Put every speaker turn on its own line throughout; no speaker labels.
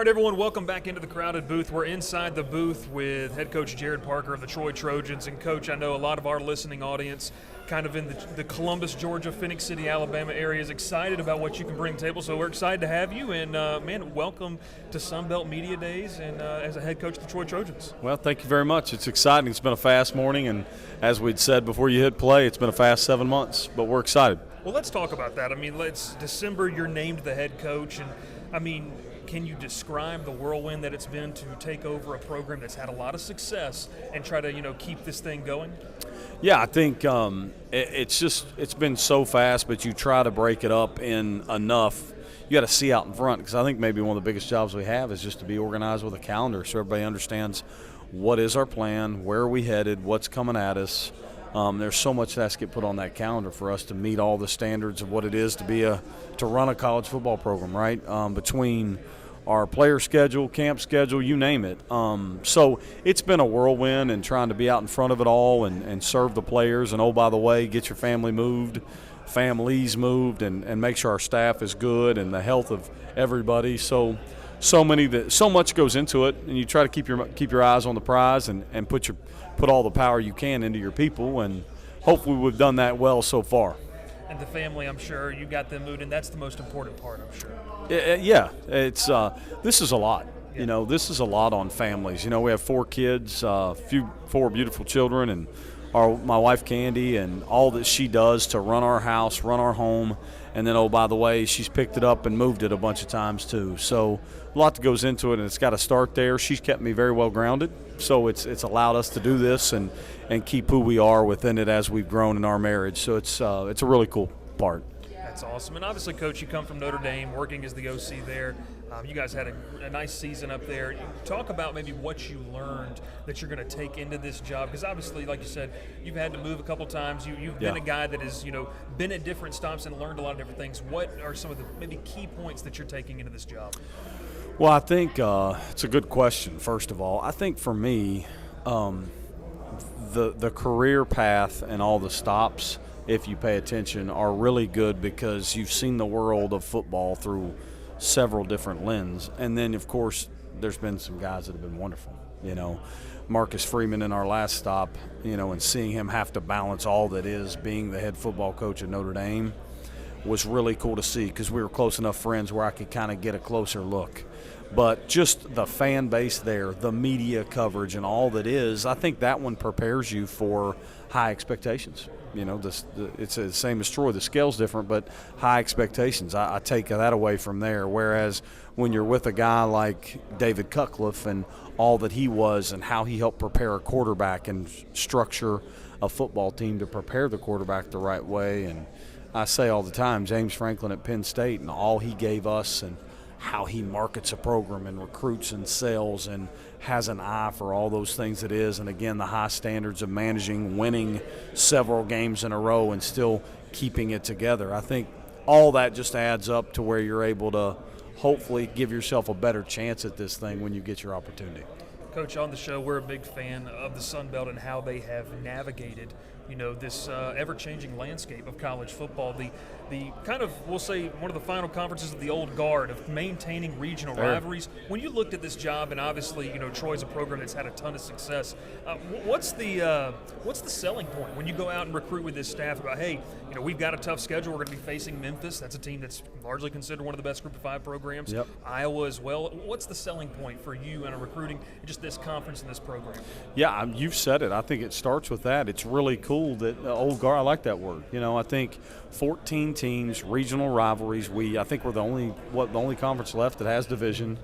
right, everyone, welcome back into the crowded booth. We're inside the booth with head coach Gerad Parker of the Troy Trojans. And, Coach, I know a lot of our listening audience kind of in the Columbus, Georgia, Phoenix City, Alabama area is excited about what you can bring to the table. So we're excited to have you. And, man, welcome to Sunbelt Media Days and as a head coach of the Troy Trojans.
Well, thank you very much. It's exciting. It's been a fast morning. And as we'd said before you hit play, it's been a fast 7 months. But we're excited.
Well, let's talk about that. I mean, it's December, you're named the head coach. And, I mean, can you describe the whirlwind that it's been to take over a program that's had a lot of success and try to, keep this thing going?
Yeah, I think it's been so fast, but you try to break it up in enough. You got to see out in front, because I think maybe one of the biggest jobs we have is just to be organized with a calendar so everybody understands what is our plan, where are we headed, what's coming at us. There's so much that has to get put on that calendar for us to meet all the standards of what it is to run a college football program, right? Between our player schedule, camp schedule, you name it. So it's been a whirlwind, and trying to be out in front of it all and serve the players. And, oh, by the way, get your families moved, and make sure our staff is good and the health of everybody. So much goes into it, and you try to keep your eyes on the prize and put all the power you can into your people, and hopefully we've done that well so far.
And the family, I'm sure, you got them moved, and that's the most important part, I'm sure.
Yeah, it's this is a lot. Yeah. This is a lot on families. We have 4 kids, 4 beautiful children, and my wife Candy, and all that she does to run our house, run our home, and then, oh, by the way, she's picked it up and moved it a bunch of times too. So a lot that goes into it, and it's got to start there. She's kept me very well grounded, so it's allowed us to do this and keep who we are within it as we've grown in our marriage. So it's a really cool part.
That's awesome. And obviously, Coach, you come from Notre Dame, working as the OC there. You guys had a nice season up there. Talk about maybe what you learned that you're going to take into this job, because obviously, like you said, you've had to move a couple times. You've been a guy that has been at different stops and learned a lot of different things. What are some of the maybe key points that you're taking into this job?
Well, I think it's a good question. First of all, I think for me, the career path and all the stops, if you pay attention, are really good, because you've seen the world of football through several different lenses. And then, of course, there's been some guys that have been wonderful. Marcus Freeman in our last stop, and seeing him have to balance all that is being the head football coach at Notre Dame was really cool to see, because we were close enough friends where I could kind of get a closer look. But just the fan base there, the media coverage and all that is, I think that one prepares you for high expectations. It's the same as Troy. The scale's different, but high expectations. I take that away from there. Whereas when you're with a guy like David Cutcliffe and all that he was, and how he helped prepare a quarterback and structure a football team to prepare the quarterback the right way. And I say all the time, James Franklin at Penn State and all he gave us, and how he markets a program and recruits and sells and has an eye for all those things it is. And, again, the high standards of managing, winning several games in a row and still keeping it together. I think all that just adds up to where you're able to hopefully give yourself a better chance at this thing when you get your opportunity.
Coach, on the show, we're a big fan of the Sun Belt and how they have navigated, this ever-changing landscape of college football. The kind of, we'll say, one of the final conferences of the old guard of maintaining regional rivalries. When you looked at this job, and obviously, Troy's a program that's had a ton of success, what's the selling point when you go out and recruit with this staff about, hey, we've got a tough schedule. We're going to be facing Memphis. That's a team that's largely considered one of the best Group of 5 programs.
Yep.
Iowa as well. What's the selling point for you in a recruiting, just this conference and this program?
Yeah, you've said it. I think it starts with that. It's really cool that old guard. I like that word. I think 14 teams, regional rivalries. I think we're the only conference left that has division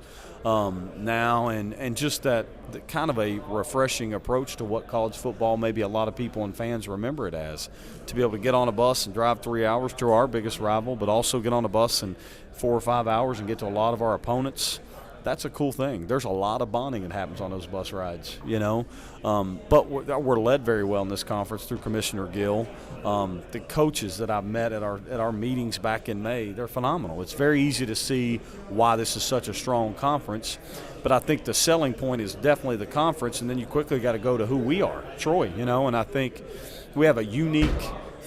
now, and just that kind of a refreshing approach to what college football maybe a lot of people and fans remember it as. To be able to get on a bus and drive 3 hours to our biggest rival, but also get on a bus in 4 or 5 hours and get to a lot of our opponents. That's a cool thing. There's a lot of bonding that happens on those bus rides, But we're led very well in this conference through Commissioner Gill. The coaches that I've met at our meetings back in May, they're phenomenal. It's very easy to see why this is such a strong conference. But I think the selling point is definitely the conference, and then you quickly got to go to who we are, Troy, And I think we have a unique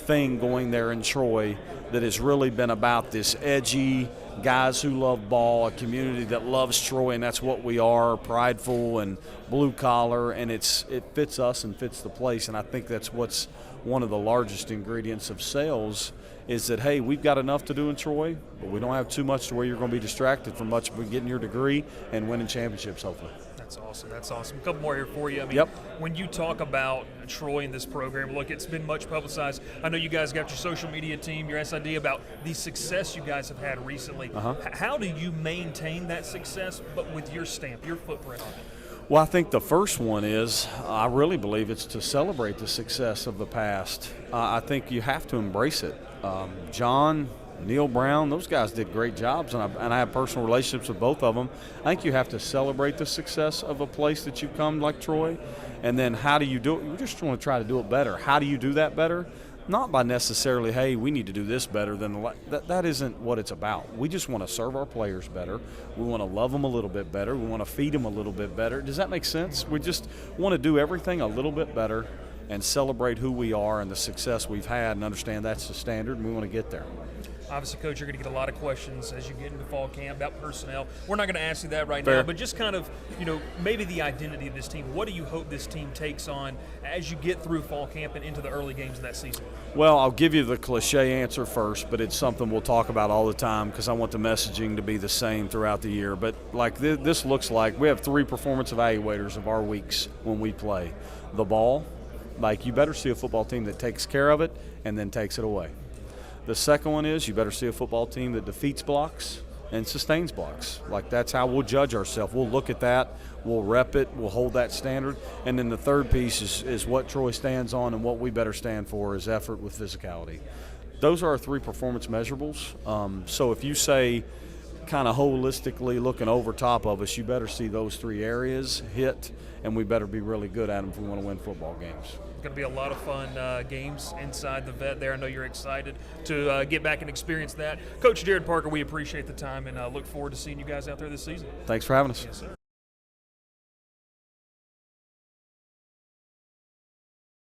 thing going there in Troy that has really been about this edgy, guys who love ball, a community that loves Troy, and that's what we are, prideful and blue collar, and it fits us and fits the place. And I think that's what's one of the largest ingredients of sales is that, hey, we've got enough to do in Troy, but we don't have too much to where you're going to be distracted from much of getting your degree and winning championships, hopefully.
That's awesome. That's awesome. A couple more here for you. I mean,
Yep.
When you talk about Troy and this program, look, it's been much publicized. I know you guys got your social media team, your SID, about the success you guys have had recently. How do you maintain that success, but with your stamp, your footprint on it?
Well, I think the first one is, I really believe it's to celebrate the success of the past. I think you have to embrace it. John, Neil Brown, those guys did great jobs, and I have personal relationships with both of them. I think you have to celebrate the success of a place that you've come like Troy, and then how do you do it? You just want to try to do it better. How do you do that better? Not by necessarily, hey, we need to do this better than that isn't what it's about. We just want to serve our players better. We want to love them a little bit better. We want to feed them a little bit better. Does that make sense? We just want to do everything a little bit better and celebrate who we are and the success we've had and understand that's the standard, and we want to get there.
Obviously, Coach, you're going to get a lot of questions as you get into fall camp about personnel. We're not going to ask you that right
Fair.
now, but just kind of, maybe the identity of this team. What do you hope this team takes on as you get through fall camp and into the early games of that season?
Well, I'll give you the cliche answer first, but it's something we'll talk about all the time because I want the messaging to be the same throughout the year. But like this looks like we have 3 performance evaluators of our weeks when we play. The ball, like you better see a football team that takes care of it and then takes it away. The second one is you better see a football team that defeats blocks and sustains blocks. Like that's how we'll judge ourselves. We'll look at that, we'll rep it, we'll hold that standard. And then the third piece is what Troy stands on, and what we better stand for is effort with physicality. Those are our 3 performance measurables. So if you say kind of holistically looking over top of us, you better see those 3 areas hit, and we better be really good at them if we want to win football games.
Going to be a lot of fun games inside the vet there. I know you're excited to get back and experience that. Coach Gerad Parker, we appreciate the time and look forward to seeing you guys out there this season.
Thanks for having us.
Yes, sir.